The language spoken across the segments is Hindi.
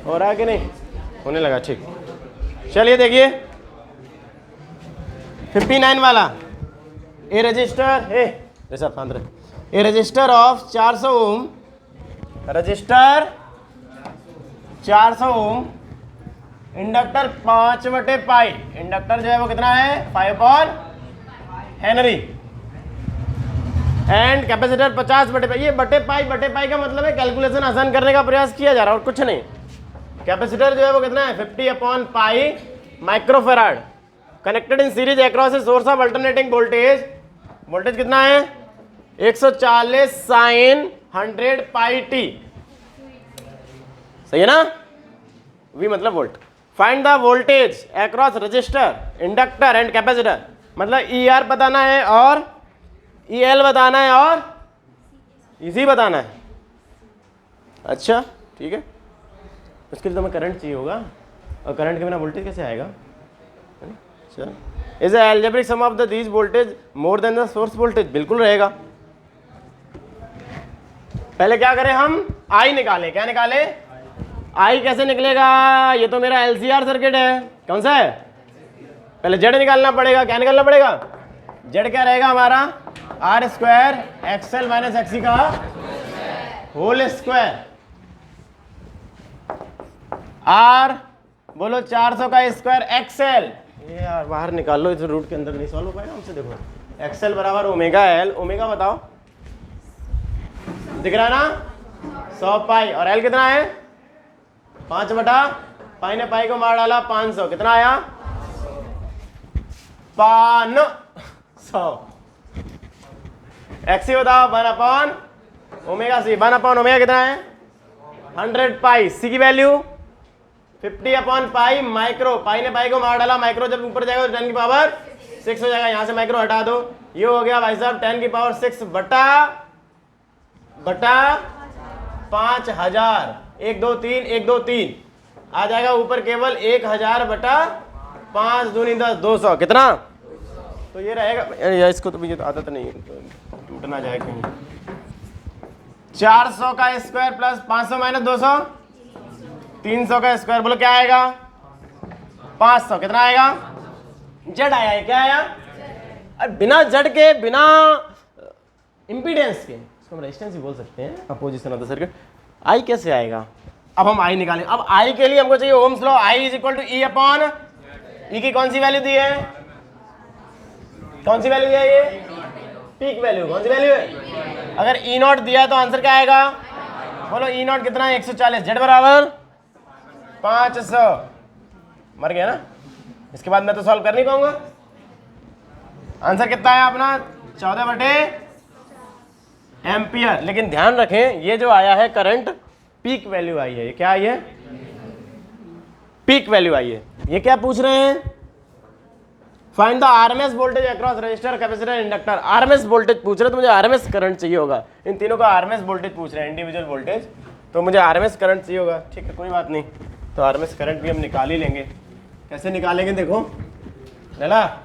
हो रहा है कि नहीं? होने लगा, ठीक। चलिए देखिए 59 वाला, a resistor a resistor of 400 ohm, resistor 400 ohm, inductor 5/पाई, इंडक्टर जो है वो कितना है 5 हेनरी, एंड कैपेसिटर 50/पाई। ये बटे पाई का मतलब है कैलकुलेशन आसान करने का प्रयास किया जा रहा है और कुछ नहीं। कैपेसिटर जो है वो कितना है 50/पाई microfarad, connected in series across a source of alternating voltage. Voltage कितना है 140 साइन 100 पाई टी, सही है ना? वी मतलब volt. Find the voltage across register, inductor and capacitor, मतलब ई आर बताना है और ई एल बताना है और इसी बताना है। अच्छा ठीक है, उसके लिए तो हमें करंट चाहिए होगा, और करंट के बिना वोल्टेज कैसे आएगा? चल, is algebraic sum of the these voltage more than the source voltage? बिल्कुल रहेगा। पहले क्या करें हम, आई निकालें। क्या निकाले? आई कैसे निकलेगा? ये तो मेरा एलसीआर सर्किट है, कौन सा है? पहले जेड निकालना पड़ेगा। क्या निकालना पड़ेगा? जेड क्या रहेगा हमारा R square XL minus XC का होल स्क्वायर, आर बोलो 400 का स्क्वायर एक्सएल, ये यार बाहर निकाल लो, इस रूट के अंदर नहीं सॉल्व हो पाएगा हमसे। देखो एक्सएल बराबर ओमेगा एल, ओमेगा बताओ दिख रहा है ना 100 पाई, और एल कितना है 5/पाई ने पाई को मार डाला 500, कितना आया 500। एक्सी बताओ 1/ओमेगा सी, 1/ओमेगा कितना है 100 पाई, सी की वैल्यू 50/पाई माइक्रो, पाई ने पाई को मार डाला, माइक्रो जब ऊपर जाएगा तो 10 की पावर 6 हो जाएगा, यहां से माइक्रो हटा दो, ये हो गया भाई साहब 10 की पावर 6 बटा 5000, 1 2 3 1 2 3 आ जाएगा ऊपर केवल 1000/5 दूनी 10 200, कितना? तो ये रहेगा, इसको तो मुझे तो आदत नहीं है, टूट ना जाए कहीं। 400 का स्क्वायर प्लस 500 माइनस 200 300 का स्क्वायर, बोलो क्या आएगा 500, कितना आएगा? जेड आया, क्या आया? अरे बिना जेड के, बिना इंपीडेंस के, इसको हम रेजिस्टेंस ही बोल सकते हैं, अपोजिशन ऑफ द सर्किट। आई कैसे आएगा? अब हम आई निकालें। अब आई के लिए हमको चाहिए Ohm's law, I is equal to E upon E की कौन सी वैल्यू दी है? कौन सी वैल्यू है? ये पीक वैल्यू। कौन सी वैल्यू है? अगर ई नॉट दिया तो आंसर क्या आएगा? बोलो ई नॉट कितना है 140, जेड बराबर 500, मर गया ना। इसके बाद मैं तो सॉल्व कर नहीं पाऊंगा। आंसर कितना है अपना 14/एम्पियर। लेकिन ध्यान रखें ये जो आया है करंट पीक वैल्यू आई है, ये क्या आई है? पीक वैल्यू आई है। ये क्या पूछ रहे हैं? Find the RMS voltage across register capacitor inductor. RMS voltage पूछ रहे हैं तो मुझे आरएमएस करंट चाहिए होगा। इन तीनों का आरएमएस वोल्टेज पूछ रहे हैं, इंडिविजुअल वोल्टेज, तो मुझे आरएमएस करंट चाहिए होगा। ठीक है कोई बात नहीं, तो आरएमएस करंट भी हम निकाल ही लेंगे। कैसे निकालेंगे देखो, चला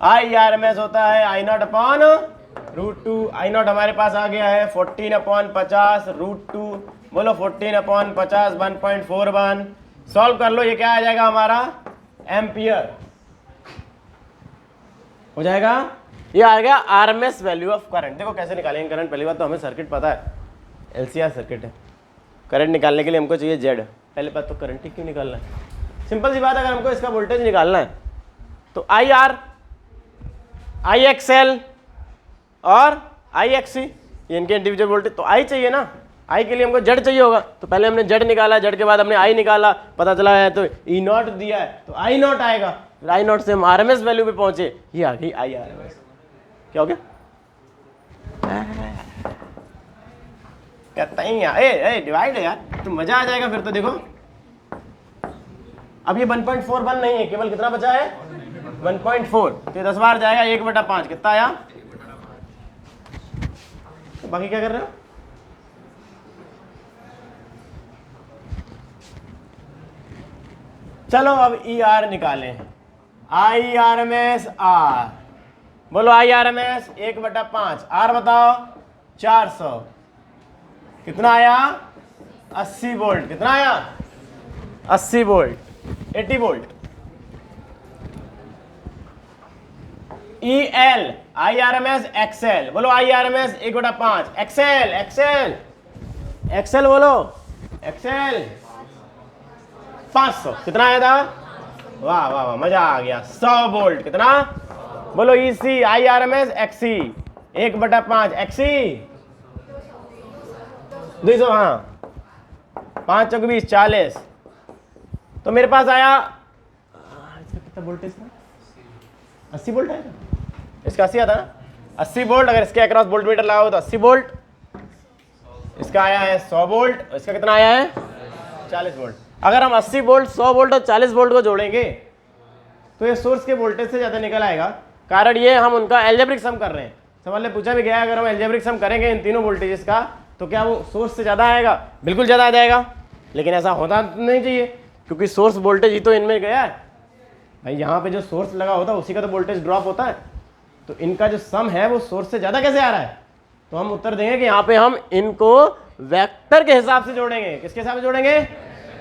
आई आरएमएस होता है आई नॉट अपॉन √2। आई नॉट हमारे पास आ गया है 14/50 √2, बोलो 14/50 1.41। सॉल्व कर लो, ये क्या आ जाएगा हमारा एम्पियर हो जाएगा। ये आ गया आरएमएस वैल्यू ऑफ करंट। देखो कैसे निकालेंगे करंट, पहली बात तो हमें सर्किट पता है, एलसीआर सर्किट है। करंट निकालने के लिए हमको चाहिए जेड, पहले बात तो करंट ही क्यों निकालना है, सिंपल सी बात। अगर हमको इसका वोल्टेज निकालना है तो आई आर, आई एक्सएल और आई एक्सी, ये इनके इंडिविजुअल वोल्टेज, तो आई चाहिए ना। आई के लिए हमको जेड चाहिए होगा, तो पहले हमने जेड निकाला, जेड के बाद हमने आई निकाला, पता चला है तो ई नॉट दिया है तो आई नॉट आएगा, फिर आई नॉट से हम आरएमएस वैल्यू पे पहुंचे, ये आ गई आई आरएमएस। क्या हो गया? कहता ही यार डिवाइड है यार, तो मजा आ जाएगा फिर तो। देखो अब ये 1.41 नहीं है, केवल कितना बचा है 1.4, तो 10 बार जाएगा 1/5, कितना आया? तो बाकी क्या कर रहे हो? चलो अब ई आर निकालें। I R M S R, बोलो I R M S 1/5, R बताओ 400, कितना आया 80 वोल्ट, कितना आया 80 volt, 80 volt. EL IRMS XL, बोलो IRMS 1/5, XL XL XL बोलो, XL 500, कितना आया था, वाह वाह वाह, मजा आ गया। 100 वोल्ट, कितना बोलो, EC IRMS XC 1/5, XC 200, हाँ 5 चौक 20, 40। तो मेरे पास आया कितना वोल्टेज था, 80 वोल्ट आया था, इसका 80 आता ना, 80 वोल्ट। अगर इसके अक्रॉस वोल्ट मीटर लगाओ तो 80 वोल्ट, इसका आया है 100 वोल्ट, इसका कितना आया है 40 वोल्ट। अगर हम 80 वोल्ट, 100 वोल्ट और 40 वोल्ट को जोड़ेंगे तो ये सोर्स के वोल्टेज से ज़्यादा निकल आएगा। कारण ये हम उनका एल्जेब्रिक सम कर रहे हैं। सवाल ने पूछा भी गया अगर हम एल्जेब्रिक सम करेंगे इन तीनों वोल्टेजेस का तो क्या वो सोर्स से ज़्यादा आएगा, बिल्कुल ज़्यादा आ जाएगा। लेकिन ऐसा होता नहीं चाहिए क्योंकि सोर्स वोल्टेज ही तो इनमें गया है भाई, यहाँ पे जो सोर्स लगा होता है उसी का तो वोल्टेज ड्रॉप होता है। तो इनका जो सम है वो सोर्स से ज़्यादा कैसे आ रहा है, तो हम उत्तर देंगे कि यहाँ पे हम इनको वेक्टर के हिसाब से जोड़ेंगे। किसके हिसाब से जोड़ेंगे,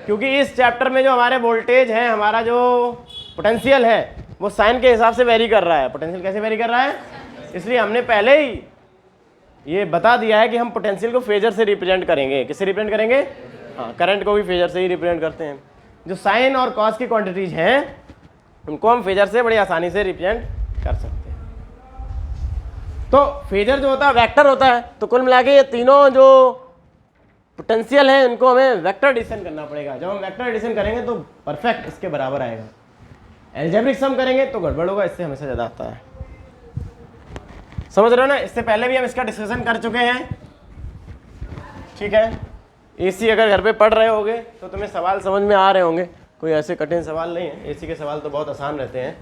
क्योंकि इस चैप्टर में जो हमारे वोल्टेज है, हमारा जो पोटेंशियल है वो साइन के हिसाब से वेरी कर रहा है। पोटेंशियल कैसे वेरी कर रहा है, इसलिए हमने पहले ही ये बता दिया है कि हम पोटेंशियल को फेजर से रिप्रेजेंट करेंगे। किससे रिप्रेजेंट करेंगे, हाँ करंट को भी फेजर से ही रिप्रेजेंट करते हैं। जो साइन और कॉस की क्वांटिटीज हैं उनको हम फेजर से बड़ी आसानी से रिप्रेजेंट कर सकते हैं। तो फेजर जो होता है वेक्टर होता है। तो कुल मिला के ये तीनों जो पोटेंशियल है इनको हमें वेक्टर एडिशन करना पड़ेगा। जब हम वेक्टर एडिशन करेंगे तो परफेक्ट इसके बराबर आएगा। एल्जेब्रिक सम करेंगे तो गड़बड़ होगा, इससे हमेशा ज़्यादा आता है। समझ रहे हो ना, इससे पहले भी हम इसका डिस्कशन कर चुके हैं, ठीक है। एसी अगर घर पे पढ़ रहे होगे तो तुम्हें सवाल समझ में आ रहे होंगे, कोई ऐसे कठिन सवाल नहीं है। एसी के सवाल तो बहुत आसान रहते हैं।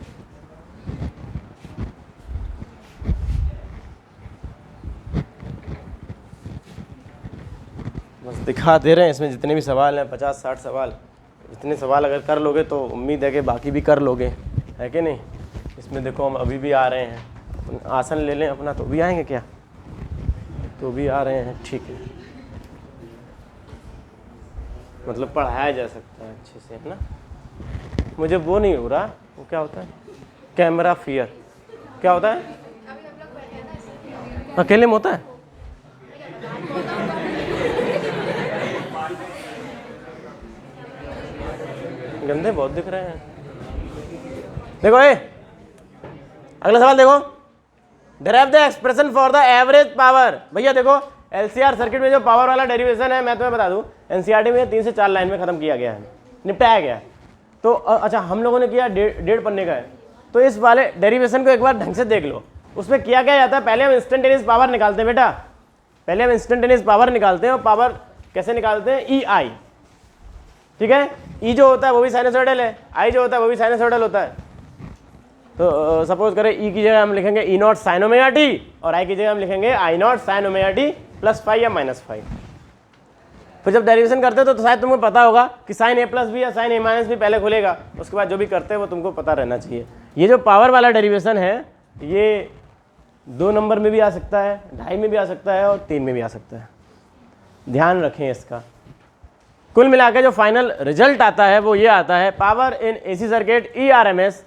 बस दिखा दे रहे हैं, इसमें जितने भी सवाल हैं 50-60 सवाल, इतने सवाल अगर कर लोगे तो उम्मीद है कि बाकी भी कर लोगे, है कि नहीं। इसमें देखो हम अभी भी आ रहे हैं, आसन ले लें अपना तो भी आएंगे क्या, तो भी आ रहे हैं, ठीक है। मतलब पढ़ाया जा सकता है अच्छे से, है ना। मुझे वो नहीं हो रहा, वो क्या होता है, कैमरा फियर क्या होता है, अकेले में होता है। गंदे बहुत दिख रहे हैं। देखो अगला सवाल देखो, derive the expression for the average power. भैया देखो एलसीआर सर्किट में जो पावर वाला डेरिवेशन है, मैं तुम्हें बता दूं एनसीईआरटी में 3 से 4 लाइन में खत्म किया गया है, निपटाया गया है। तो अच्छा हम लोगों ने किया 1.5 पन्ने का है। तो इस वाले डेरिवेशन को एक बार ढंग से देख लो। उसमें किया क्या जाता है, पहले हम इंस्टेंटेनियस पावर निकालते हैं बेटा, पहले हम इंस्टेंटेनियस पावर निकालते हैं। और पावर कैसे निकालते हैं, ई आई, ठीक है। ई जो होता है वो भी साइनसॉइडल है, आई जो होता है वो भी साइनसॉइडल होता है। तो सपोज करें ई की जगह हम लिखेंगे ई नॉट साइन ओमेगा टी और आई की जगह हम लिखेंगे आई नॉट साइन ओमेगा टी +5 या -5। फिर जब डेरिवेशन करते हो तो शायद तुमको पता होगा कि साइन A+ भी या साइन A- भी पहले खुलेगा, उसके बाद जो भी करते हैं वो तुमको पता रहना चाहिए। ये जो पावर वाला डेरिवेशन है ये 2 नंबर में भी आ सकता है, 2.5 में भी आ सकता है और 3 में भी आ सकता है, ध्यान रखें इसका। कुल मिलाकर जो फाइनल रिजल्ट आता है वो ये आता है, power in AC circuit ERMS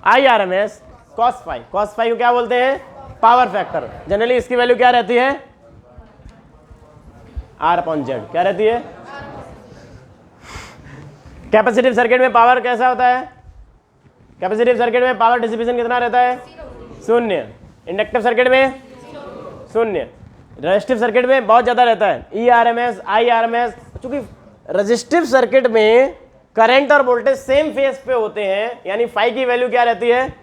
IRMS cos phi. cos phi को क्या बोलते हैं, पावर फैक्टर। जनरली इसकी वैल्यू क्या रहती है, R/Z क्या रहती है। कैपेसिटिव सर्किट में पावर कैसा होता है, कैपेसिटिव सर्किट में पावर डिसिपेशन कितना रहता है, 0। इंडक्टिव सर्किट में 0। रेजिस्टिव सर्किट में बहुत ज़्यादा रहता है, ERMS IRMS। चूंकि रेजिस्टिव सर्किट में करंट और वोल्टेज सेम फेज पे होते हैं, यानी फाई की वैल्यू क्या रहती है,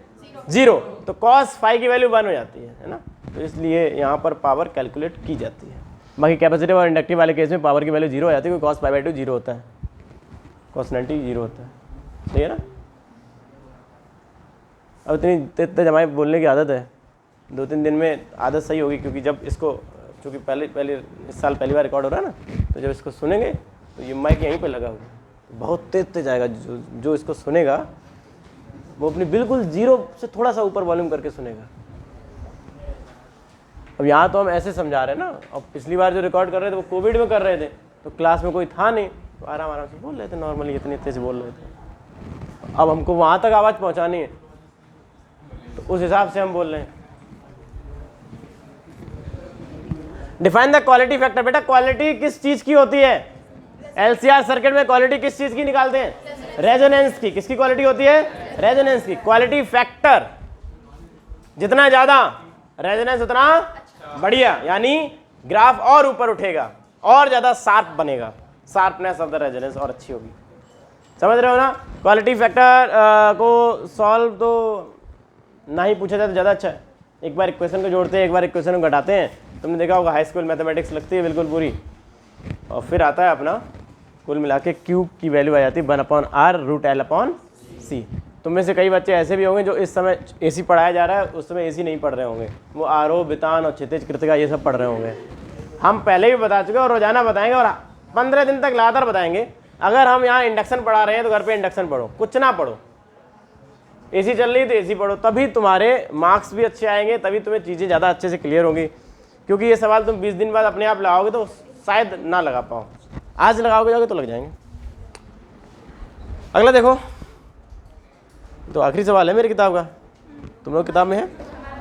0। तो कॉस फाई की वैल्यू 1 हो जाती है ना। तो इसलिए यहाँ पर पावर कैलकुलेट की जाती है। बाकी कैपेसिटिव और इंडक्टिव वाले केस में पावर की वैल्यू 0 हो जाती है, क्योंकि cos π/2 0 होता है, cos 90 0 होता है, सही है ना। अब इतने जमाए बोलने की आदत है, 2-3 दिन में आदत सही होगी। क्योंकि जब इसको, चूँकि पहले इस साल पहली बार रिकॉर्ड हो रहा है ना, तो जब इसको सुनेंगे तो ये माइक यहीं पे लगा होगा, बहुत तेज जाएगा। जो इसको सुनेगा वो अपनी बिल्कुल 0 से थोड़ा सा ऊपर वॉल्यूम करके सुनेगा। अब यहाँ तो हम ऐसे समझा रहे हैं ना, अब पिछली बार जो रिकॉर्ड कर रहे थे वो कोविड में कर रहे थे, तो क्लास में कोई था नहीं, तो आराम आराम से बोल रहे थे, नॉर्मली इतने तेज बोल रहे थे। अब हमको वहाँ तक आवाज़ पहुँचानी है, तो उस हिसाब से हम बोल रहे हैं। Define the quality factor. बेटा क्वालिटी किस चीज़ की होती है? एलसीआर सर्किट में क्वालिटी किस चीज़ की निकालते हैं? रेजोनेंस की। किसकी क्वालिटी होती है? रेजोनेंस की। क्वालिटी फैक्टर जितना ज़्यादा रेजोनेंस उतना बढ़िया, यानी ग्राफ और ऊपर उठेगा और ज़्यादा शार्प बनेगा, शार्पनेस ऑफ द रेजोनेंस और अच्छी होगी। समझ रहे हो ना? क्वालिटी फैक्टर को सॉल्व तो ना ही पूछा जाए तो ज़्यादा अच्छा है। एक बार इक्वेशन को जोड़ते हैं, एक बार इक्वेशन को घटाते हैं। तुमने देखा होगा हाई स्कूल मैथमेटिक्स लगती है बिल्कुल पूरी, और फिर आता है अपना कुल मिला के क्यूब की वैल्यू आ जाती है 1/r√L/c। तुम में से कई बच्चे ऐसे भी होंगे जो इस समय एसी पढ़ाया जा रहा है, उस समय एसी नहीं पढ़ रहे होंगे, वो आरो, बितान और क्षितिज कृतिका ये सब पढ़ रहे होंगे। हम पहले भी बता चुके और रोजाना बताएंगे और 15 दिन तक लगातार बताएंगे। अगर हम यहाँ इंडक्शन पढ़ा रहे हैं तो घर पे इंडक्शन पढ़ो, कुछ ना पढ़ो। एसी चल रही है तो एसी पढ़ो, तभी तुम्हारे मार्क्स भी अच्छे आएंगे, तभी तुम्हें चीज़ें ज़्यादा अच्छे से क्लियर होंगी। क्योंकि ये सवाल तुम 20 दिन बाद अपने आप लगाओगे तो शायद ना लगा पाओ, आज लगाओगे जाओगे तो लग जाएंगे। अगला देखो, तो आखिरी सवाल है मेरी किताब का, तुम लोग किताब में है।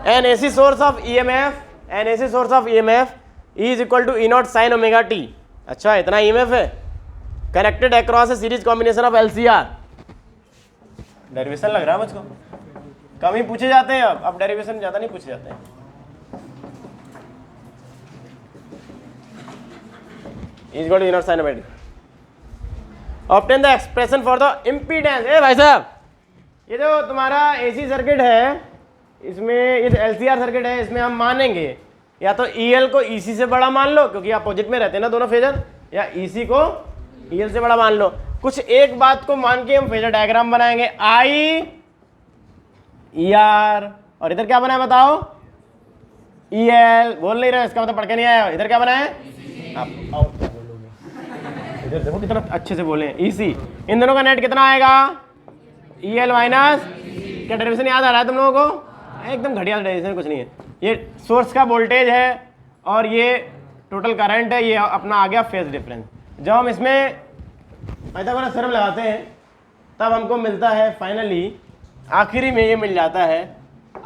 An AC source of EMF is equal to E0 sin omega t। अच्छा, इतना EMF है connected across a series combination of LCR। Derivation लग रहा है मुझको, कम ही पूछे जाते हैं अब डेरिवेशन ज़्यादा नहीं पूछे जाते हैं। Is equal to E0 sin omega t। Obtain the expression for the impedance. ए भाई साहब, ये जो तुम्हारा एसी सर्किट है, इसमें ये LCR सर्किट है, इसमें हम मानेंगे या तो EL को EC से बड़ा मान लो, क्योंकि अपोजिट में रहते हैं ना दोनों फेजर, या EC को EL से बड़ा मान लो। कुछ एक बात को मान के हम फेजर डायग्राम बनाएंगे, I ER, और इधर क्या बना है बताओ? EL। बोल नहीं रहे, इसका मतलब पढ़ के नहीं आया। इधर क्या बना है? आप आओ, क्या बोलोगे? इधर देखो कितना अच्छे से बोले, EC। इन दोनों का नेट कितना आएगा? EL माइनस, क्या डेरिवेशन याद आ रहा है तुम लोगों को? एकदम घटिया डेरिवेशन, कुछ नहीं है। ये सोर्स का वोल्टेज है और ये टोटल करंट है, ये अपना आ गया फेज डिफरेंस। जब हम इसमें पाइथागोरस थ्योरम लगाते हैं तब हमको मिलता है फाइनली, आखिरी में ये मिल जाता है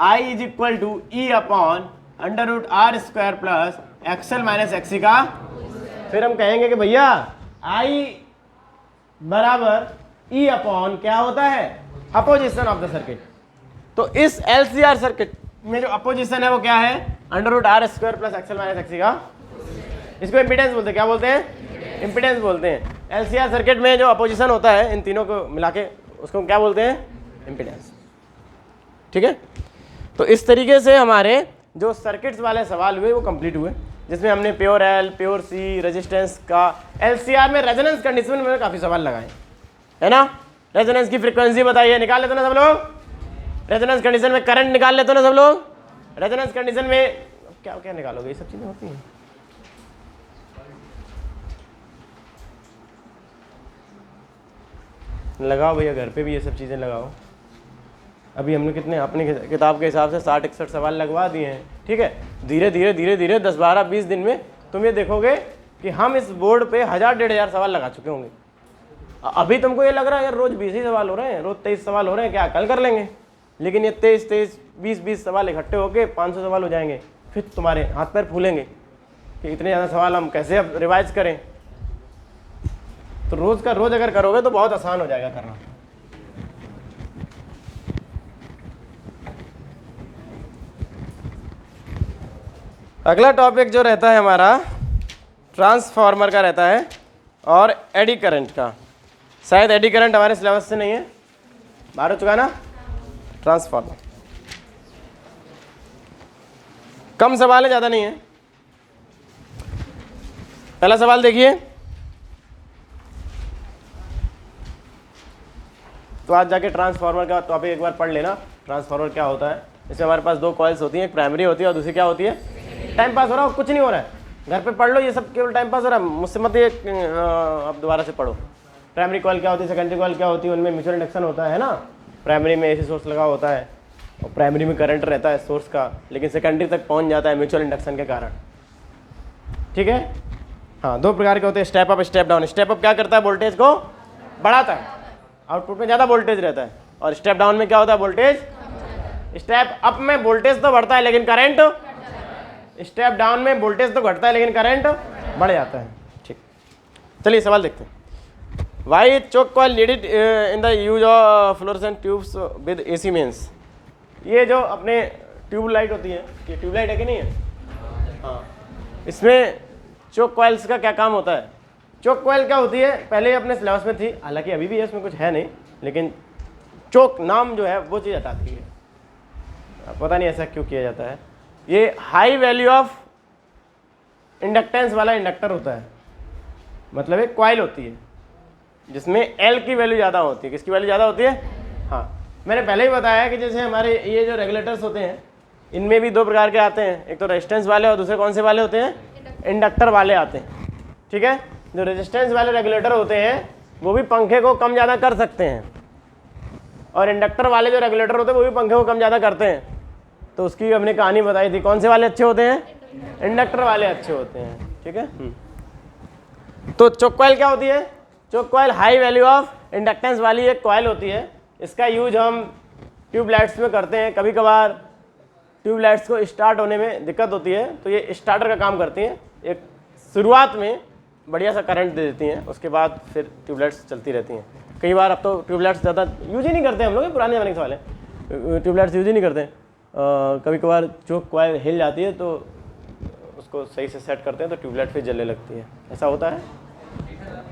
I is equal to E/√R² plus XL minus XC का। फिर हम कहेंगे कि भैया I बराबर E अपॉन क्या होता है? Opposition of the circuit. तो इस LCR सर्किट में जो अपोजिशन है वो क्या है? √R² plus XL minus XC का। इसको इम्पीडेंस बोलते हैं। क्या बोलते हैं? इम्पीडेंस बोलते हैं। LCR सर्किट में जो अपोजिशन होता है इन तीनों को मिला के, उसको क्या बोलते हैं? इम्पीडेंस। ठीक है, तो इस तरीके से हमारे जो सर्किट्स वाले सवाल हुए वो कंप्लीट हुए, जिसमें हमने pure L, pure C, resistance का। LCR में रेजोनेंस कंडीशन में काफ़ी सवाल लगाए, है ना? रेजोनेंस की फ्रीक्वेंसी बताइए, निकाल लेते ना सब लोग? रेजोनेंस कंडीशन में करंट निकाल लेते ना सब लोग? रेजोनेंस कंडीशन में क्या क्या निकालोगे? ये सब चीज़ें होती हैं। लगाओ भैया, घर पे भी ये सब चीज़ें लगाओ। अभी हमने कितने अपनी किताब के हिसाब से 60-61 सवाल लगवा दिए हैं। ठीक है, धीरे धीरे धीरे धीरे 10-12-20 दिन में तुम ये देखोगे कि हम इस बोर्ड पे 1000-1500 सवाल लगा चुके होंगे। अभी तुमको ये लग रहा है यार रोज़ 20 ही सवाल हो रहे हैं, रोज़ 23 सवाल हो रहे हैं, क्या कल कर लेंगे? लेकिन ये 23-23, 20-20 सवाल इकट्ठे होके 500 सवाल हो जाएंगे। फिर तुम्हारे हाथ पैर फूलेंगे कि इतने ज़्यादा सवाल हम कैसे अब रिवाइज करें। तो रोज़ का रोज़ अगर करोगे तो बहुत आसान हो जाएगा करना। अगला टॉपिक जो रहता है हमारा ट्रांसफार्मर का रहता है और एडी करंट का। शायद एडी करंट हमारे सिलेबस से नहीं है, बाहर हो चुका ना। ट्रांसफार्मर कम सवाल है, ज़्यादा नहीं है। पहला सवाल देखिए, तो आज जाके ट्रांसफार्मर का टॉपिक एक बार पढ़ लेना। ट्रांसफार्मर क्या होता है? इसमें हमारे पास दो कॉइल्स होती हैं, एक प्राइमरी होती है और दूसरी क्या होती है? टाइम पास हो रहा है, कुछ नहीं हो रहा है, घर पे पढ़ लो, ये सब केवल टाइम पास हो रहा है, मुझसे मत ये अब दोबारा से पढ़ो। प्राइमरी कॉइल क्या होती है, सेकेंडरी कॉइल क्या होती है, उनमें म्यूचुअल इंडक्शन होता है ना। प्राइमरी में एसी सोर्स लगा होता है और प्राइमरी में करंट रहता है सोर्स का, लेकिन सेकेंडरी तक पहुंच जाता है म्यूचुअल इंडक्शन के कारण। ठीक है, हाँ, दो प्रकार के होते हैं, step up step down. Step up क्या करता है, वोल्टेज को बढ़ाता है, आउटपुट में ज़्यादा वोल्टेज रहता है, और स्टेप डाउन में क्या होता है, वोल्टेज, स्टेप अप में वोल्टेज तो बढ़ता है लेकिन करंट, स्टेप डाउन में वोल्टेज तो घटता है लेकिन करंट बढ़ जाता है। ठीक, चलिए सवाल देखते हैं। Why choke coil needed in the use of fluorescent tubes with AC mains. ये जो अपने ट्यूब लाइट होती है, ये ट्यूब लाइट है कि नहीं है, हाँ, इसमें चोक कॉइल्स का क्या काम होता है। चोक कॉइल क्या होती है, पहले अपने सिलेबस में थी, हालांकि अभी भी है, उसमें कुछ है नहीं, लेकिन चोक नाम जो है वो चीज़ हटाती है, पता नहीं ऐसा क्यों किया जाता है। ये हाई वैल्यू ऑफ इंडक्टेंस वाला इंडक्टर होता है, मतलब एक कॉइल होती है जिसमें एल की वैल्यू ज़्यादा होती है। किसकी वैल्यू ज़्यादा होती है, हाँ, मैंने पहले ही बताया कि जैसे हमारे ये जो रेगुलेटर्स होते हैं, इनमें भी दो प्रकार के आते हैं, एक तो रेजिस्टेंस वाले और दूसरे कौन से वाले होते हैं, इंडक्टर वाले आते हैं। ठीक है, जो रेजिस्टेंस वाले रेगुलेटर होते हैं वो भी पंखे को कम ज़्यादा कर सकते हैं, और इंडक्टर वाले जो रेगुलेटर होते हैं वो भी पंखे को कम ज़्यादा करते हैं। तो उसकी हमने कहानी बताई थी, कौन से वाले अच्छे होते हैं, इंडक्टर वाले अच्छे होते हैं। ठीक है, तो चोक कॉइल क्या होती है, choke coil high value of inductance वाली एक कॉइल होती है। इसका यूज हम ट्यूबलाइट्स में करते हैं। कभी कभार ट्यूबलाइट्स को स्टार्ट होने में दिक्कत होती है तो ये स्टार्टर का काम करती हैं। एक शुरुआत में बढ़िया सा करंट दे देती हैं, उसके बाद फिर ट्यूबलाइट्स चलती रहती हैं। कई बार अब तो ट्यूबलाइट्स ज़्यादा यूज ही नहीं करते हम लोग, पुराने ज़माने के सवाल है, ट्यूबलाइट्स यूज ही नहीं करते। कभी कभार चोक कॉइल हिल जाती है तो उसको सही से सेट करते हैं तो ट्यूबलाइट फिर जलने लगती है, ऐसा होता है।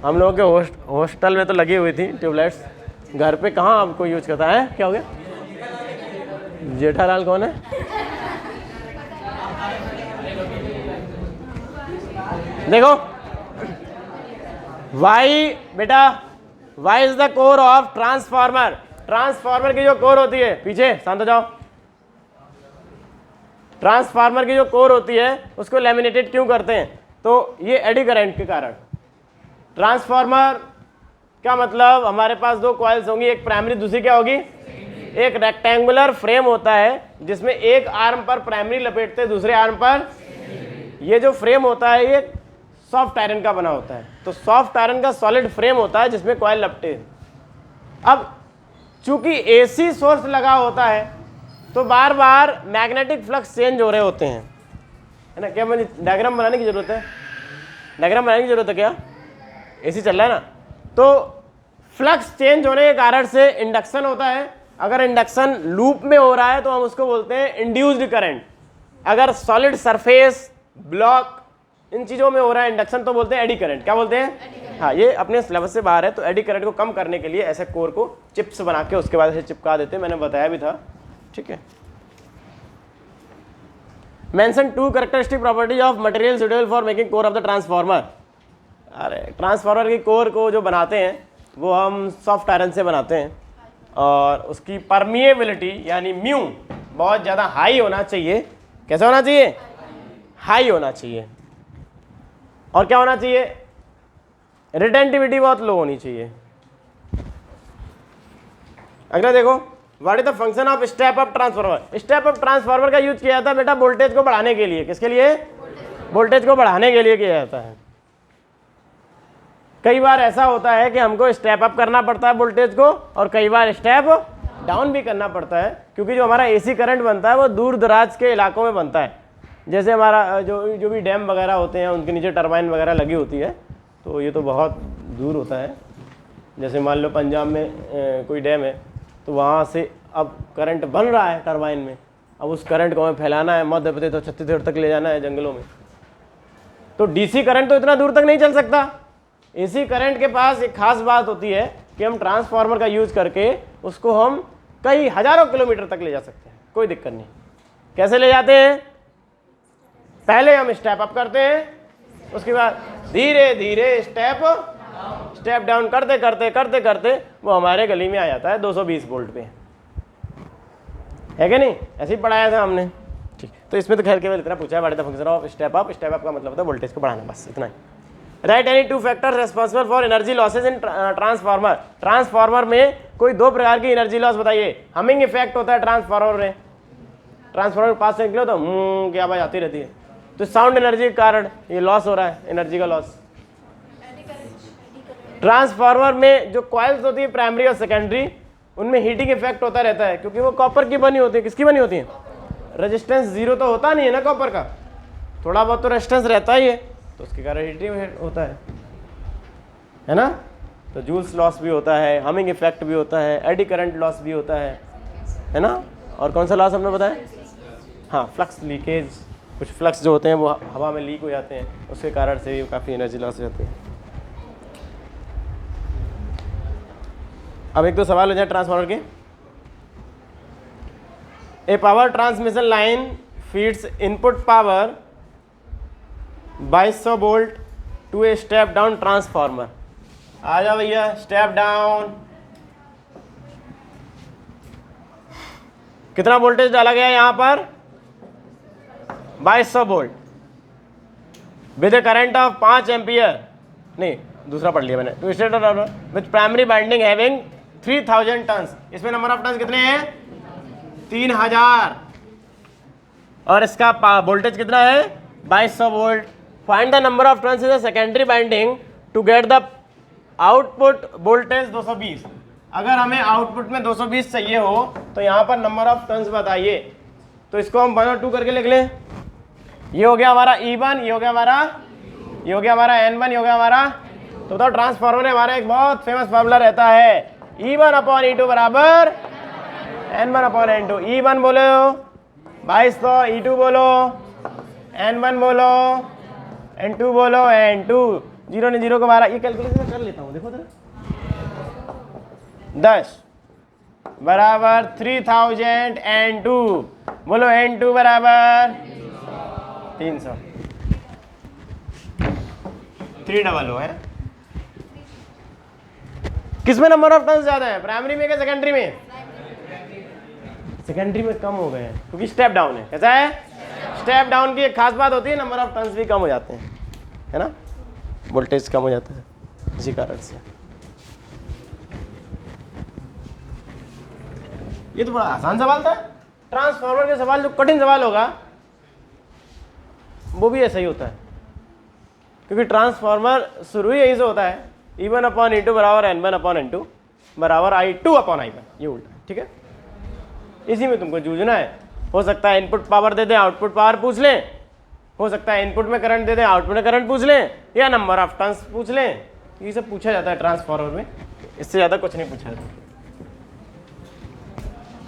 हम लोगों के हॉस्टल में तो लगी हुई थी ट्यूबलाइट्स, घर पे कहाँ आपको यूज करता है। क्या हो गया, जेठालाल कौन है, देखो, वाई बेटा, why is the core of transformer. Transformer की जो कोर होती है, पीछे शांत हो जाओ, ट्रांसफार्मर की जो कोर होती है उसको लैमिनेटेड क्यों करते हैं, तो ये एडी करंट के कारण। ट्रांसफार्मर का मतलब हमारे पास दो कॉइल्स होंगी, एक प्राइमरी दूसरी क्या होगी, एक रेक्टेंगुलर फ्रेम होता है जिसमें एक आर्म पर प्राइमरी लपेटते हैं, दूसरे आर्म पर। ये जो फ्रेम होता है ये सॉफ्ट आयरन का बना होता है, तो सॉफ्ट आयरन का सॉलिड फ्रेम होता है जिसमें कॉइल लपटे। अब चूंकि एसी सोर्स लगा होता है तो बार बार मैग्नेटिक फ्लक्स चेंज हो रहे होते हैं, है ना। क्या मुझे डायग्राम बनाने की जरूरत है, डायग्राम बनाने की जरूरत है क्या, एसी चल रहा है ना, तो फ्लक्स चेंज होने के कारण से इंडक्शन होता है। अगर इंडक्शन लूप में हो रहा है तो हम उसको बोलते हैं इंड्यूस्ड करंट। अगर सॉलिड सरफेस, ब्लॉक, इन चीज़ों में हो रहा है इंडक्शन तो बोलते हैं एडी करंट। क्या बोलते हैं, हाँ, ये अपने सिलेबस से बाहर है। तो एडी करंट को कम करने के लिए ऐसे कोर को चिप्स बना के उसके बाद ऐसे चिपका देते हैं, मैंने बताया भी था। ठीक है, mention 2 characteristic properties of material suitable for making core of the transformer. अरे ट्रांसफार्मर की कोर को जो बनाते हैं वो हम सॉफ्ट आयरन से बनाते हैं, और उसकी परमिएबिलिटी यानी म्यू बहुत ज़्यादा हाई होना चाहिए। कैसा होना चाहिए, हाई होना चाहिए। और क्या होना चाहिए, रिटेंटिविटी बहुत लो होनी चाहिए। अगला देखो, what is the function of step up transformer. Step up transformer का यूज किया जाता है बेटा वोल्टेज को बढ़ाने के लिए। किसके लिए, वोल्टेज को बढ़ाने के लिए किया जाता है। कई बार ऐसा होता है कि हमको स्टेप अप करना पड़ता है वोल्टेज को, और कई बार स्टेप डाउन भी करना पड़ता है, क्योंकि जो हमारा एसी करंट बनता है वो दूर दराज के इलाकों में बनता है। जैसे हमारा जो भी डैम वगैरह होते हैं उनके नीचे टरबाइन वगैरह लगी होती है, तो ये तो बहुत दूर होता है। जैसे मान लो पंजाब में कोई डैम है, तो वहाँ से अब करंट बन रहा है टरबाइन में, अब उस करंट को हमें फैलाना है मध्य प्रदेश तो छत्तीसगढ़ तक ले जाना है जंगलों में, तो डीसी करंट तो इतना दूर तक नहीं चल सकता। एसी करंट के पास एक खास बात होती है कि हम ट्रांसफार्मर का यूज करके उसको हम कई हजारों किलोमीटर तक ले जा सकते हैं, कोई दिक्कत नहीं। कैसे ले जाते हैं, पहले हम स्टेप अप करते हैं, उसके बाद धीरे धीरे स्टेप डाउन करते करते करते करते वो हमारे गली में आ जाता है 220 वोल्ट पे, है कि नहीं, ऐसे ही पढ़ाया था हमने। ठीक, तो इसमें तो खैर केवल इतना पूछा है, what is the function of step up. Step up का मतलब होता है वोल्टेज को बढ़ाना, बस इतना ही। Write any 2 factors responsible for energy losses in transformer. Transformer में कोई 2 प्रकार की एनर्जी लॉस बताइए। हमिंग इफेक्ट होता है ट्रांसफार्मर में, ट्रांसफार्मर पास से निकलो तो की आवाज आती रहती है, तो साउंड एनर्जी के कारण ये लॉस हो रहा है, एनर्जी का लॉस। ट्रांसफार्मर में जो कॉइल्स होती है प्राइमरी और सेकेंडरी, उनमें हीटिंग इफेक्ट होता रहता है, क्योंकि वो कॉपर की बनी होती है। किसकी बनी होती है? रेजिस्टेंस जीरो तो होता नहीं है ना कॉपर का, थोड़ा बहुत तो रेजिस्टेंस रहता ही है, तो उसके कारण हीटिंग होता है ना। तो जूल्स लॉस भी होता है, हमिंग इफेक्ट भी होता है, एडी करंट लॉस भी होता है ना। और कौन सा लॉस हमने बताया? हाँ, फ्लक्स लीकेज, कुछ फ्लक्स जो होते हैं वो हवा में लीक हो जाते हैं, उसके कारण से भी काफ़ी एनर्जी लॉस हो जाती है। अब एक दो सवाल हो जाए ट्रांसफार्मर के। A power transmission line feeds input power 2200 volt to a step down transformer. आ जाओ भैया, स्टेप डाउन। कितना वोल्टेज डाला गया यहाँ पर? 2200 volt with a current of 5 ampere, नहीं दूसरा पढ़ लिया मैंने। To stator with primary winding having 3000 turns. इसमें नंबर ऑफ टन्स कितने हैं? 3000। और इसका वोल्टेज कितना है? 2200 volt. Find the number of turns in the secondary winding to get the output voltage 220। अगर हमें आउटपुट में 220 चाहिए हो तो यहाँ पर नंबर ऑफ टर्न्स बताइए। तो इसको हम 1 और 2 करके लिख लें। ये हो गया हमारा E1, ये हो गया हमारा N1, ये हो गया हमारा। तो बताओ, ट्रांसफार्मर में हमारा एक बहुत फेमस फॉर्मूला रहता है, E1/E2 बराबर N1/N2। E1 बोलो 2200, E2 बोलो N1 बोलो, N2 बोलो N2। जीरो ने जीरो को 12, ये कैलकुलेशन कर लेता हूँ, देखो तो 10 बराबर 3000 N2 बोलो, N2 बराबर 300। 300 है। किसमें नंबर ऑफ टर्न्स ज्यादा है, प्राइमरी में क्या सेकेंडरी में? सेकेंडरी में कम हो गए हैं, क्योंकि स्टेप डाउन है। कैसा है? स्टेप डाउन की एक खास बात होती है, नंबर ऑफ टर्न्स भी कम हो जाते हैं, है ना, वोल्टेज कम हो जाता है इसी कारण से। ये तो बड़ा आसान सवाल था। ट्रांसफार्मर के सवाल जो कठिन सवाल होगा वो भी ऐसा ही होता है, क्योंकि ट्रांसफार्मर शुरू ही यही से होता है, E1/E2 बराबर N1/N2 बराबर I2/I1, ये उल्टा है। ठीक है, इसी में तुमको जूझना है। हो सकता है इनपुट पावर दे दें, आउटपुट पावर पूछ लें, हो सकता है इनपुट में करंट दे दें, आउटपुट में करंट पूछ लें, या नंबर ऑफ टर्न्स पूछ लें। ये सब पूछा जाता है ट्रांसफार्मर में, इससे ज़्यादा कुछ नहीं पूछा जाता।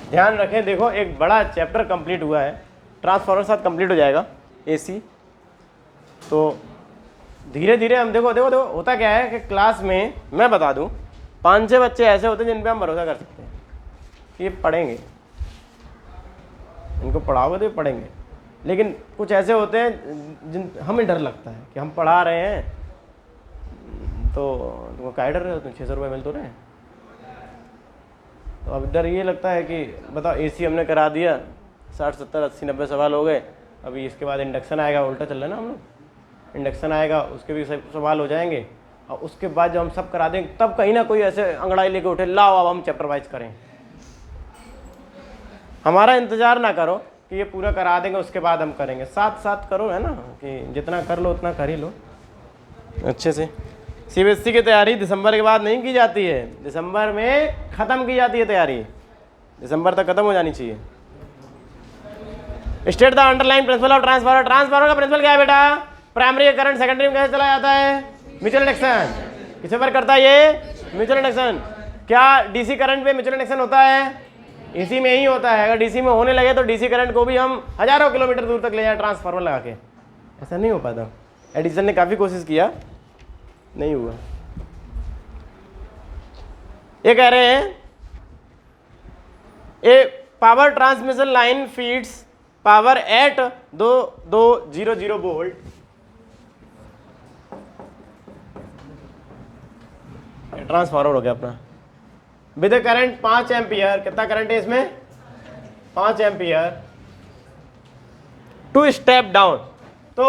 ध्यान रखें, देखो एक बड़ा चैप्टर कंप्लीट हुआ है, ट्रांसफार्मर के साथ कंप्लीट हो जाएगा AC। तो धीरे धीरे हम देखो होता क्या है कि क्लास में मैं बता दूं, 5-6 बच्चे ऐसे होते हैं जिन पे हम भरोसा कर सकते हैं कि ये पढ़ेंगे, इनको पढ़ाओगे तो ये पढ़ेंगे। लेकिन कुछ ऐसे होते हैं जिन हमें डर लगता है कि हम पढ़ा रहे हैं तो तुमको क्या डर रहे हो, तुम 600 रुपये मिल तो रहे हैं। तो अब डर ये लगता है कि बताओ AC हमने करा दिया, 60, 70, 80, 90 सवाल हो गए, अभी इसके बाद इंडक्शन आएगा, उल्टा चल रहा है ना हम लोग, इंडक्शन आएगा उसके भी सवाल हो जाएंगे, और उसके बाद जब हम सब करा देंगे तब कहीं ना कोई ऐसे अंगड़ाई लेके उठे, लाओ अब हम चैप्टर वाइज करें। हमारा इंतजार ना करो कि ये पूरा करा देंगे उसके बाद हम करेंगे, साथ साथ करो, है ना, कि जितना कर लो उतना कर ही लो अच्छे से। CBSE की तैयारी दिसंबर के बाद नहीं की जाती है, दिसंबर में ख़त्म की जाती है तैयारी, दिसंबर तक ख़त्म हो जानी चाहिए। State the underline principle of transformer. Transformer का प्रिंसिपल क्या है बेटा? प्राइमरी करंट सेकेंडरी में कैसे चला जाता है? Mutual induction. किसे पर करता है ये? Mutual induction. क्या DC करंट पे म्यूचुअल इंडक्शन होता है? AC में ही होता है। अगर DC में होने लगे तो DC करंट को भी हम हजारों किलोमीटर दूर तक ले जाए ट्रांसफार्मर लगा के, ऐसा नहीं हो पाता। एडिसन ने काफ़ी कोशिश किया, नहीं हुआ। ये कह रहे हैं a power transmission line feeds power at 2200 volt transformer हो गया अपना विद करंट 5 एम्पियर। कितना करंट है इसमें? 5 एम्पियर टू स्टेप डाउन। तो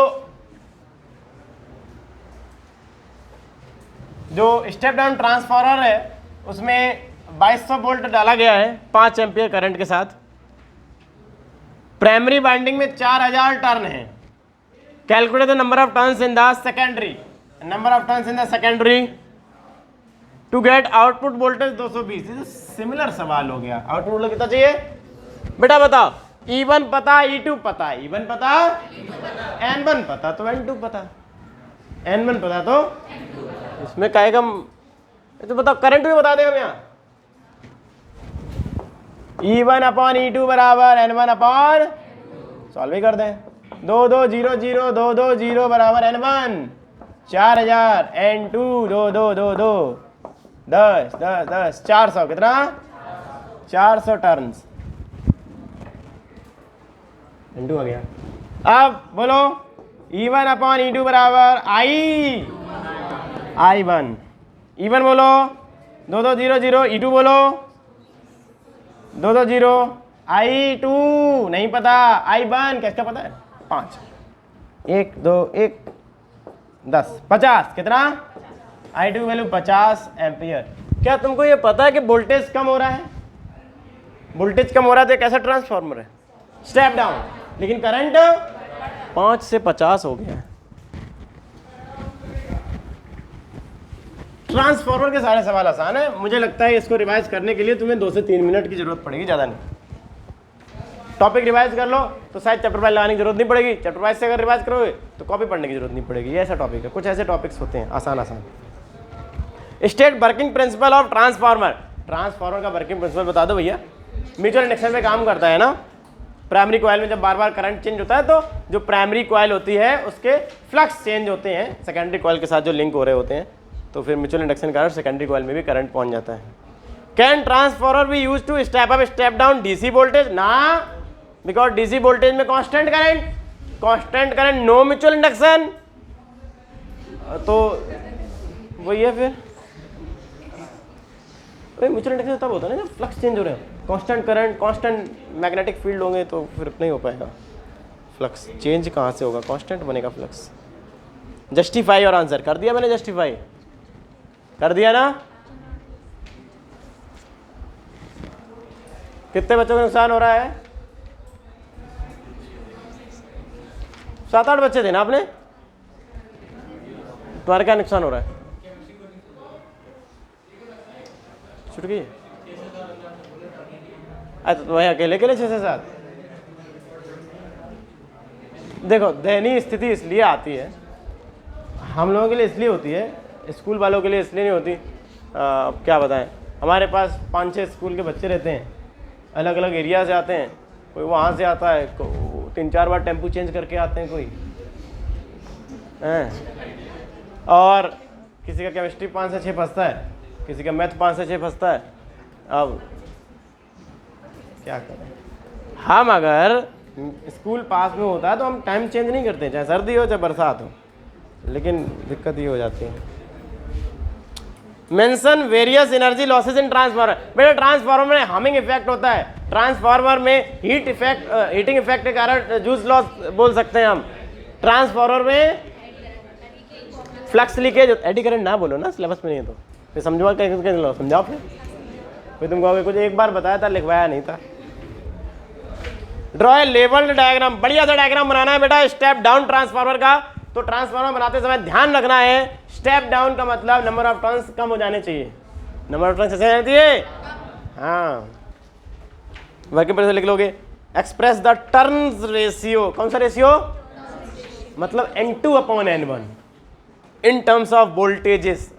जो स्टेप डाउन ट्रांसफार्मर है उसमें 2200 वोल्ट डाला गया है 5 एम्पियर करंट के साथ। प्राइमरी वाइंडिंग में 4000 टर्न है। Calculate the number of turns in the secondary. Number of turns in the secondary to get output voltage 220। Similar सवाल हो गया। आउटपुट वोल्टेज कितना चाहिए बेटा बताओ। E1 पता, E2 पता, E1 पता, N1 पता तो N2 पता, N1 पता तो इसमें काहे कम। तो बताओ करंट भी बता देगा यहाँ। E1 अपॉन E2 बराबर N1 अपॉन, सॉल्व ही कर दें। 2 2 0 0 2 2 0 बराबर N1 4000, N2 2 2 2 2 10 10 10 400 कितना 400 टर्न्स। N2 आ गया। अब बोलो E1 अपॉन E2 बराबर I1 E1 बोलो 2 2 0 0 E2 बोलो 2 2 0 I2 नहीं पता, I1 किसका पता है 5 1 2 1 10 50 कितना I2 की वैल्यू 50 एम्पियर। क्या तुमको ये पता है कि वोल्टेज कम हो रहा है? वोल्टेज कम हो रहा है तो कैसा ट्रांसफार्मर है स्टेप डाउन, लेकिन करंट 5 से 50 हो गया है। ट्रांसफार्मर के सारे सवाल आसान है। मुझे लगता है इसको रिवाइज करने के लिए तुम्हें 2 से 3 मिनट की जरूरत पड़ेगी, ज़्यादा नहीं। टॉपिक रिवाइज कर लो तो शायद चैप्टर वाइज लगाने की जरूरत नहीं पड़ेगी। चैप्टर वाइज से अगर रिवाइज करोगे तो कॉपी पढ़ने की जरूरत नहीं पड़ेगी। ये ऐसा टॉपिक है, कुछ ऐसे टॉपिक्स होते हैं आसान आसान। State working principle of transformer. Transformer का वर्किंग प्रिंसिपल बता दो भैया। म्यूचुअल इंडक्शन में काम करता है ना। प्राइमरी कॉइल में जब बार बार करंट चेंज होता है तो जो प्राइमरी कॉइल होती है उसके फ्लक्स चेंज होते हैं सेकेंडरी कॉइल के साथ जो लिंक हो रहे होते हैं, तो फिर म्यूचुअल इंडक्शन के कारण सेकेंडरी कॉइल में भी करंट पहुंच जाता है। Can transformer be use to step up step down DC voltage? ना, बिकॉज डीसी वोल्टेज में constant current no mutual induction. तो वही है फिर म्यूचुअल इंडक्शन तब होता है ना जब फ्लक्स चेंज हो रहे हैं। Constant current constant magnetic field होंगे तो फिर नहीं हो पाएगा। फ्लक्स चेंज कहाँ से होगा, कांस्टेंट बनेगा फ्लक्स। जस्टिफाई और आंसर कर दिया मैंने, जस्टिफाई कर दिया ना। कितने बच्चों को नुकसान हो रहा है? 7-8 बच्चे थे ना आपने, तुम्हारा क्या नुकसान हो रहा है? छूट गई? अच्छा तो वही अकेले 6 से 7। देखो दयनीय स्थिति इसलिए आती है, हम लोगों के लिए इसलिए होती है, स्कूल वालों के लिए इसलिए नहीं होती। क्या बताएं, हमारे पास 5-6 स्कूल के बच्चे रहते हैं, अलग अलग एरिया से आते हैं। कोई वहाँ से आता है, 3-4 बार टेम्पू चेंज करके आते हैं कोई और किसी का केमिस्ट्री 5 से 6 फंसता है, किसी का मैथ 5 से 6 फंसता है। अब क्या करें हम? अगर स्कूल पास में होता है तो हम टाइम चेंज नहीं करते, चाहे सर्दी हो चाहे बरसात हो, लेकिन दिक्कत ये हो जाती है। Mention various energy losses in transformer. बेटा ट्रांसफार्मर में हमिंग इफेक्ट होता है, ट्रांसफार्मर में हीटिंग इफेक्ट के कारण जूस लॉस बोल सकते हैं हम। ट्रांसफार्मर में फ्लक्स लीकेज, एडी करंट ना बोलो ना, सिलेबस में नहीं है तो फिर समझो कैसे समझाओ। फिर तुम कहोगे कुछ एक बार बताया था लिखवाया नहीं था। Draw a levelled diagram. बढ़िया सा डायग्राम बनाना है बेटा स्टेप डाउन ट्रांसफार्मर का। तो ट्रांसफार्मर बनाते समय ध्यान रखना है स्टेप डाउन का मतलब नंबर ऑफ टर्न्स कम हो जाने चाहिए। नंबर ऑफ टर्न्स कैसे रहती है? हाँ, वर्किंग प्रिंसिपल लिख लोगे। Express the turns ratio. कौन सा रेशियो? मतलब N2 upon N1 in terms of voltages.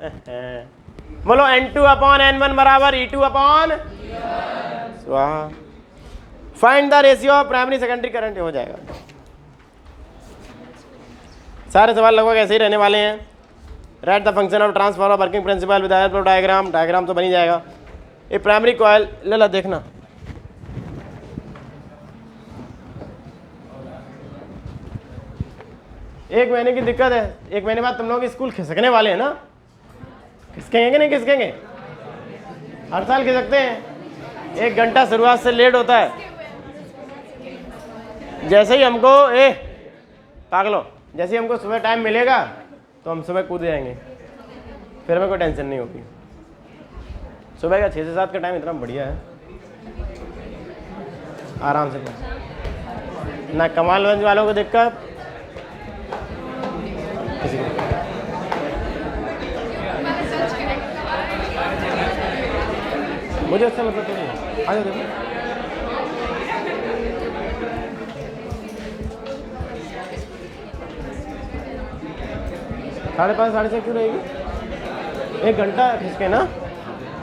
बोलो N2 अपॉन N1 बराबर E2 अपॉन। वाह, find the ratio of primary secondary current. हो जाएगा। सारे सवाल लगभग ऐसे ही रहने वाले हैं। Right the function of transformer working principle with help of diagram. Diagram तो बनी जाएगा। ये प्राइमरी कॉइल ले ला देखना। एक महीने की दिक्कत है, 1 महीने बाद तुम लोग स्कूल खिसकने वाले हैं ना। खिसकेंगे कि नहीं खिसकेंगे? हर साल खिसकते हैं। 1 घंटा शुरुआत से लेट होता है। जैसे ही हमको पागलो, जैसे ही हमको सुबह टाइम मिलेगा तो हम सुबह कूद जाएंगे, फिर हमें कोई टेंशन नहीं होगी। सुबह का 6 से 7 का टाइम इतना बढ़िया है, आराम से ना कमालगंज वालों को दिक्कत, किसी को मुझे उससे मतलब तो नहीं। आ जाओ देखो, 5:30 6:30 क्यों रहेगी? 1 घंटा खिंचके ना।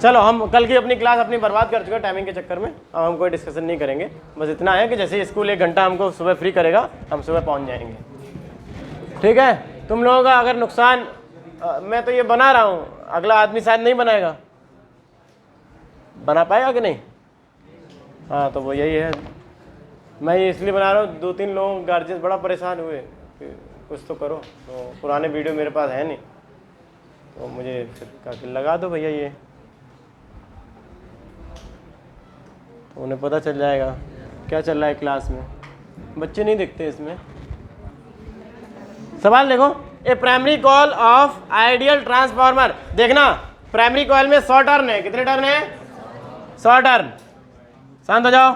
चलो हम कल की अपनी क्लास अपनी बर्बाद कर चुके हैं टाइमिंग के चक्कर में, अब हम कोई डिस्कशन नहीं करेंगे। बस इतना है कि जैसे स्कूल 1 घंटा हमको सुबह फ्री करेगा हम सुबह पहुंच जाएंगे, ठीक है। तुम लोगों का अगर नुकसान, मैं तो ये बना रहा हूँ, अगला आदमी शायद नहीं बनाएगा, बना पाएगा कि नहीं? हाँ तो वो यही है, मैं ये इसलिए बना रहा हूँ, 2-3 लोग गार्जियन बड़ा परेशान हुए कि कुछ तो करो, तो पुराने वीडियो मेरे पास है नहीं, तो मुझे फिर कहा कि लगा दो भैया ये, तो उन्हें पता चल जाएगा क्या चल रहा है क्लास में। बच्चे नहीं दिखते इसमें। सवाल देखो, a primary coil of ideal transformer, देखना प्राइमरी कॉल में 100 टर्न है, कितने टर्न है? 100 टर्न। शांत हो जाओ।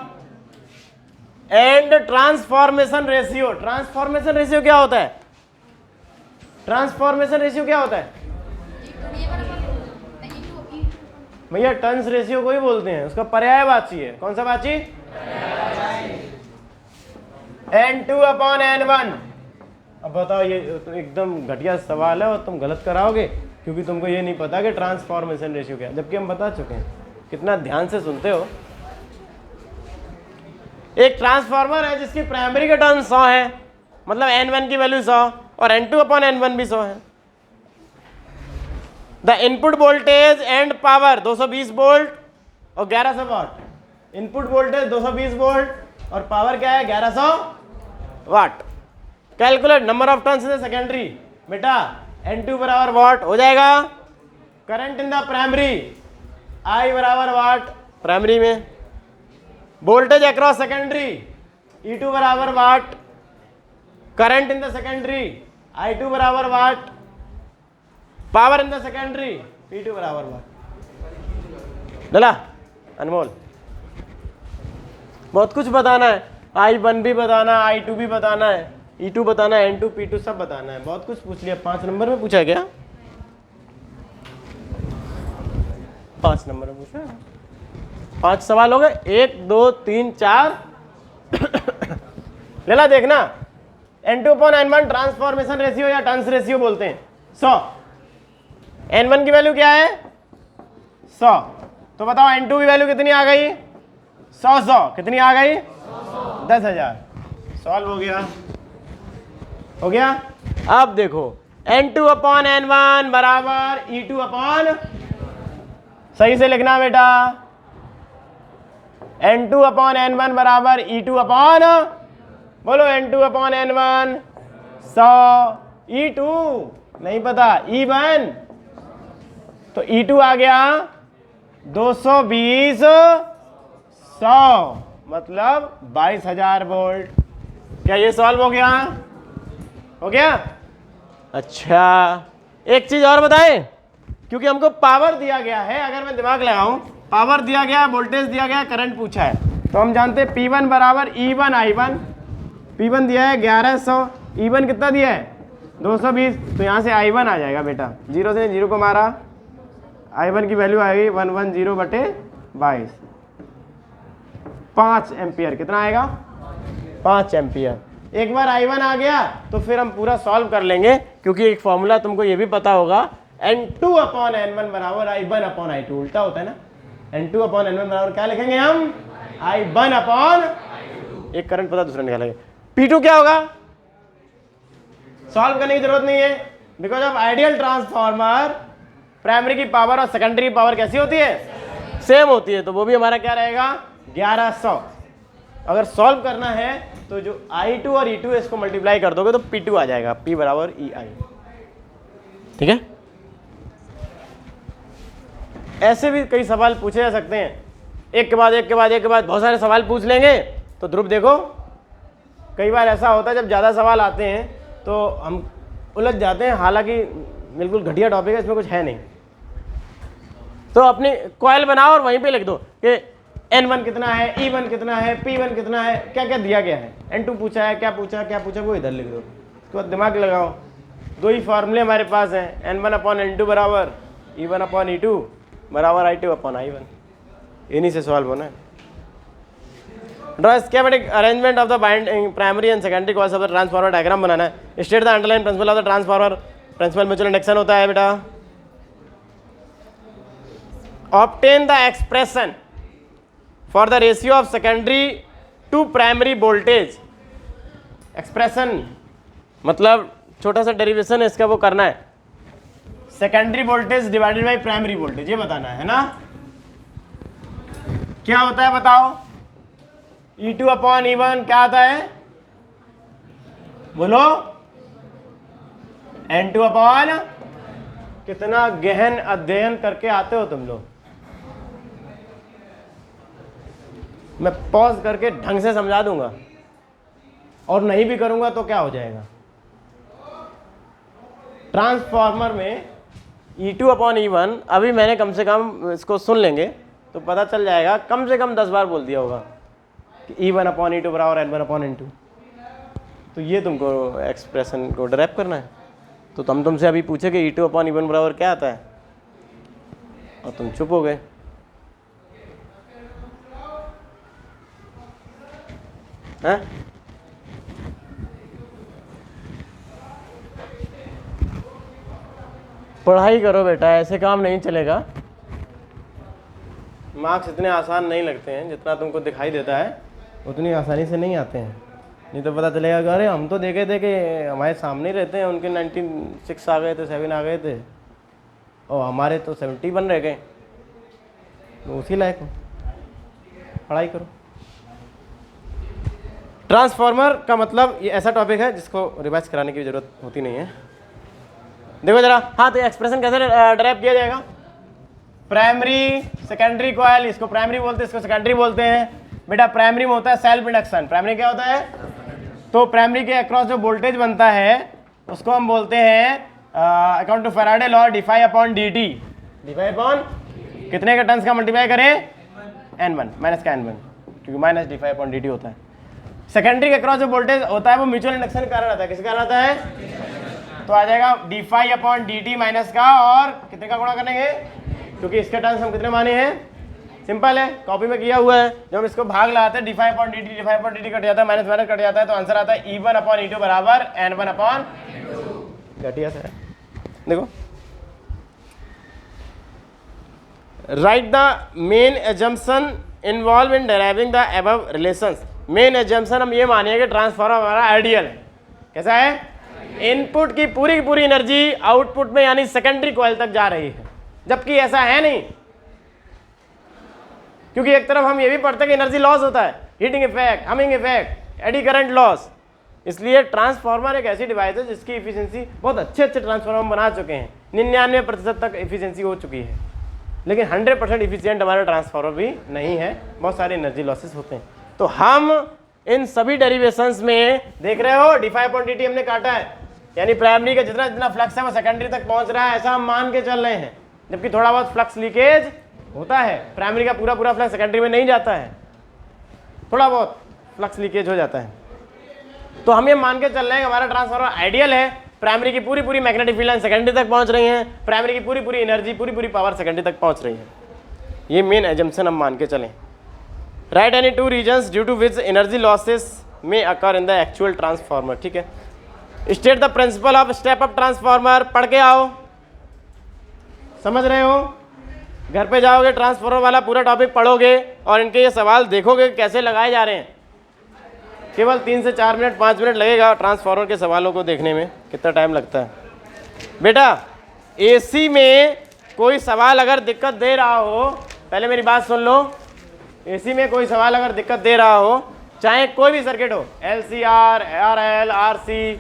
And transformation ratio, transformation ratio क्या होता है? ट्रांसफॉर्मेशन रेशियो क्या होता है भैया? टर्न्स रेशियो को ही बोलते हैं, उसका पर्यायवाची है। कौन सा वाची? N2/N1। अब बताओ, ये तो एकदम घटिया सवाल है और तुम गलत कराओगे क्योंकि तुमको ये नहीं पता कि ट्रांसफॉर्मेशन रेशियो क्या है, जबकि हम बता चुके हैं। कितना ध्यान से सुनते हो। एक ट्रांसफार्मर है जिसकी प्राइमरी का टर्न 100 है, मतलब N1 की वैल्यू 100 और N2/N1 भी 100 है। The input voltage and power 220 volt और 1100 वाट। इनपुट वोल्टेज 220 वोल्ट और पावर क्या है? 1100 watt. Calculate number of turns in the secondary. बेटा N2 बराबर वाट हो जाएगा। Current in the primary, I बराबर वाट प्राइमरी में। वोल्टेज अक्रॉस सेकेंडरी, E2 बराबर what. Current in the secondary, I2 बराबर what. Power in the secondary, P2 बराबर वाट। डला अनमोल, बहुत कुछ बताना है। I1 भी बताना है, I2 भी बताना है, E2 बताना है, N2 P2 सब बताना है। बहुत कुछ पूछ लिया। 5 नंबर में पूछा गया, 5 नंबर में पूछा। 5 सवाल हो गए। 1 2 3 4 लेला देखना। N2/N1 ट्रांसफॉर्मेशन रेशियो या टर्न्स रेशियो बोलते हैं। 100। N1 की वैल्यू क्या है? 100। तो बताओ N2 की वैल्यू कितनी आ गई? 100 कितनी आ गई? 10,000। सॉल्व हो गया, हो गया। अब देखो N2/N1 बराबर E2 सही से लिखना बेटा। N2/N1 बराबर E2 बोलो N2/N1 100, E2 नहीं पता, E1 तो E2 आ गया 220 100 मतलब 22,000 वोल्ट। क्या ये सॉल्व हो गया? हो गया। अच्छा एक चीज और बताएं, क्योंकि हमको पावर दिया गया है, अगर मैं दिमाग लगाऊं, पावर दिया गया, वोल्टेज दिया गया, करंट पूछा है, तो हम जानते हैं P1 बराबर E1 I1। P1 दिया है 1100, E1 कितना दिया है? 220, तो यहाँ से I1 आ जाएगा बेटा। 0 से 0 को मारा, I1 की वैल्यू आएगी 110/22, 5 एम्पियर। कितना आएगा? 5 एम्पियर। एक बार I1 आ गया तो फिर हम पूरा सॉल्व कर लेंगे, क्योंकि एक फॉर्मूला तुमको ये भी पता होगा, N2/N1 बराबर I1/I2। उल्टा होता है ना, N2/N1 बराबर क्या लिखेंगे हम? I1/। एक करंट पता दूसरा निकालेंगे। P2 क्या होगा? सॉल्व करने की जरूरत नहीं है, because of ideal transformer primary की पावर और सेकेंडरी की पावर कैसी होती है? सेम होती है, तो वो भी हमारा क्या रहेगा? 1100। अगर सॉल्व करना है तो जो I2 और E2 इसको मल्टीप्लाई कर दोगे तो P2 आ जाएगा, P बराबर EI। ठीक है। ऐसे भी कई सवाल पूछे जा सकते हैं, एक के बाद एक के बाद एक के बाद बहुत सारे सवाल पूछ लेंगे। तो ध्रुव देखो, कई बार ऐसा होता है जब ज़्यादा सवाल आते हैं तो हम उलझ जाते हैं, हालांकि बिल्कुल घटिया टॉपिक है, इसमें कुछ है नहीं। तो अपनी कॉइल बनाओ और वहीं पे लिख दो कि N1 कितना है, E1 कितना है, P1 कितना है, क्या क्या दिया गया है। N2 पूछा है, क्या पूछा वो इधर लिख दो। उसके बाद दिमाग लगाओ, दो ही फॉर्मूले हमारे पास हैं, N1/N2 बराबर E1/E2 बराबर I2/I1। इन्हीं से सॉल्व होना है। Draw schematic arrangement of the winding primary and secondary coils of the transformer diagram बनाना है। State the underline principle of the transformer. Principle mutual induction होता है बेटा। Obtain the expression for the ratio of secondary to primary voltage. Expression मतलब छोटा सा डेरिवेशन है इसका, वो करना है। Secondary voltage divided by primary voltage, ये बताना है ना। क्या होता है बताओ? E2 अपॉन E1 क्या आता है बोलो? N2 अपॉन, कितना गहन अध्ययन करके आते हो तुम लोग। मैं पॉज करके ढंग से समझा दूंगा, और नहीं भी करूंगा तो क्या हो जाएगा। ट्रांसफार्मर में E2 अपॉन E1, अभी मैंने कम से कम इसको सुन लेंगे तो पता चल जाएगा, कम से कम 10 बार बोल दिया होगा कि E1 अपॉन E2 बराबर N1 अपॉन N2। तो ये तुमको एक्सप्रेशन को ड्राइव करना है। तो हम तुमसे अभी पूछे कि E2 अपॉन E1 बराबर क्या आता है, और तुम चुप हो गए। हैं? पढ़ाई करो बेटा, ऐसे काम नहीं चलेगा। मार्क्स इतने आसान नहीं लगते हैं, जितना तुमको दिखाई देता है उतनी आसानी से नहीं आते हैं। नहीं तो पता चलेगा कि अरे हम तो देखे थे कि हमारे सामने ही रहते हैं, उनके 96 आ गए थे, 7 आ गए थे, और हमारे तो 71 रह गए, तो उसी लायक हो। पढ़ाई करो। ट्रांसफार्मर का मतलब ये ऐसा टॉपिक है जिसको रिवाइज कराने की जरूरत होती नहीं है। देखो जरा, हाँ, तो एक्सप्रेशन कैसे ड्राइव किया जाएगा? प्राइमरी सेकेंडरी कॉइल, इसको प्राइमरी बोलते हैं, इसको सेकेंडरी बोलते हैं। बेटा प्राइमरी में होता है सेल्फ इंडक्शन। प्राइमरी क्या होता है? तो प्राइमरी के अक्रॉस जो वोल्टेज बनता है उसको हम बोलते हैं according to Faraday law d phi upon dt। D phi upon कितने के टर्न्स का मल्टीप्लाई करें? N1 माइनस का N1, क्योंकि माइनस डिफाई अपॉन dt होता है। सेकेंडरी के अक्रॉस जो वोल्टेज होता है वो म्यूचुअल इंडक्शन के कारण आता है। किसके कारण आता है? तो आ जाएगा डिफाई अपॉन dt माइनस का, और कितने का गुणा करेंगे, क्योंकि इसके टर्न्स हम कितने माने हैं? सिंपल है, कॉपी में किया हुआ है। जब हम इसको भाग लगाते हैं डिफाई अपॉन dt कट जाता है, माइनस माइनस कट जाता है, तो आंसर आता है E1 अपॉन E2 बराबर N1 अपॉन। घटिया से देखो, right the main assumption involve in deriving the above relations. Main assumption हम ये मानिए कि ट्रांसफार्मर हमारा आइडियल है। कैसा है? इनपुट की पूरी एनर्जी आउटपुट में यानी सेकेंडरी कॉइल तक जा रही है, जबकि ऐसा है नहीं। क्योंकि एक तरफ हम ये भी पढ़ते हैं कि एनर्जी लॉस होता है, heating effect, humming effect, eddy current loss. इसलिए ट्रांसफार्मर एक ऐसी डिवाइस है जिसकी इफिशिएंसी, बहुत अच्छे ट्रांसफार्मर बना चुके हैं, 99% तक इफिशिएंसी हो चुकी है, लेकिन 100% इफिशिएंट हमारा ट्रांसफार्मर भी नहीं है, बहुत सारे एनर्जी लॉसेस होते हैं। तो हम इन सभी डेरिवेशंस में देख रहे हो डिफाई अपॉन dt हमने काटा है, यानी प्राइमरी का जितना जितना फ्लक्स है वो सेकेंडरी तक पहुंच रहा है, ऐसा हम मान के चल रहे हैं। जबकि थोड़ा बहुत फ्लक्स लीकेज होता है, प्राइमरी का पूरा पूरा फ्लक्स सेकेंडरी में नहीं जाता है, थोड़ा बहुत फ्लक्स लीकेज हो जाता है। तो हम ये मान के चल रहे हैं कि हमारा ट्रांसफार्मर आइडियल है, प्राइमरी की पूरी पूरी मैग्नेटिक फील्ड लाइन सेकेंडरी तक पहुंच रही हैं, प्राइमरी की पूरी पूरी एनर्जी, पूरी पूरी पावर सेकेंडरी तक पहुंच रही है। ये मेन एजम्पशन हम मान के चलें। Write any two reasons due to which energy losses में occur in the actual transformer. ठीक है, state the principle of step up transformer. पढ़ के आओ, समझ रहे हो? घर पे जाओगे ट्रांसफार्मर वाला पूरा टॉपिक पढ़ोगे और इनके ये सवाल देखोगे कैसे लगाए जा रहे हैं। केवल 3 से 4 मिनट 5 मिनट लगेगा ट्रांसफार्मर के सवालों को देखने में, कितना टाइम लगता है बेटा। एसी में कोई सवाल अगर दिक्कत दे रहा हो, पहले मेरी बात सुन लो, एसी में कोई सवाल अगर दिक्कत दे रहा हो, चाहे कोई भी सर्किट हो, LCR, RL, RC,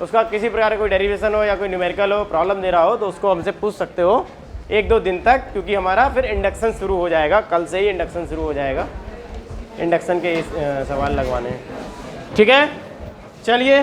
उसका किसी प्रकार का कोई डेरिवेशन हो या कोई न्यूमेरिकल हो, प्रॉब्लम दे रहा हो, तो उसको हमसे पूछ सकते हो 1-2 दिन तक, क्योंकि हमारा फिर इंडक्शन शुरू हो जाएगा, कल से ही इंडक्शन शुरू हो जाएगा, इंडक्शन के सवाल लगवाने हैं। ठीक है, चलिए।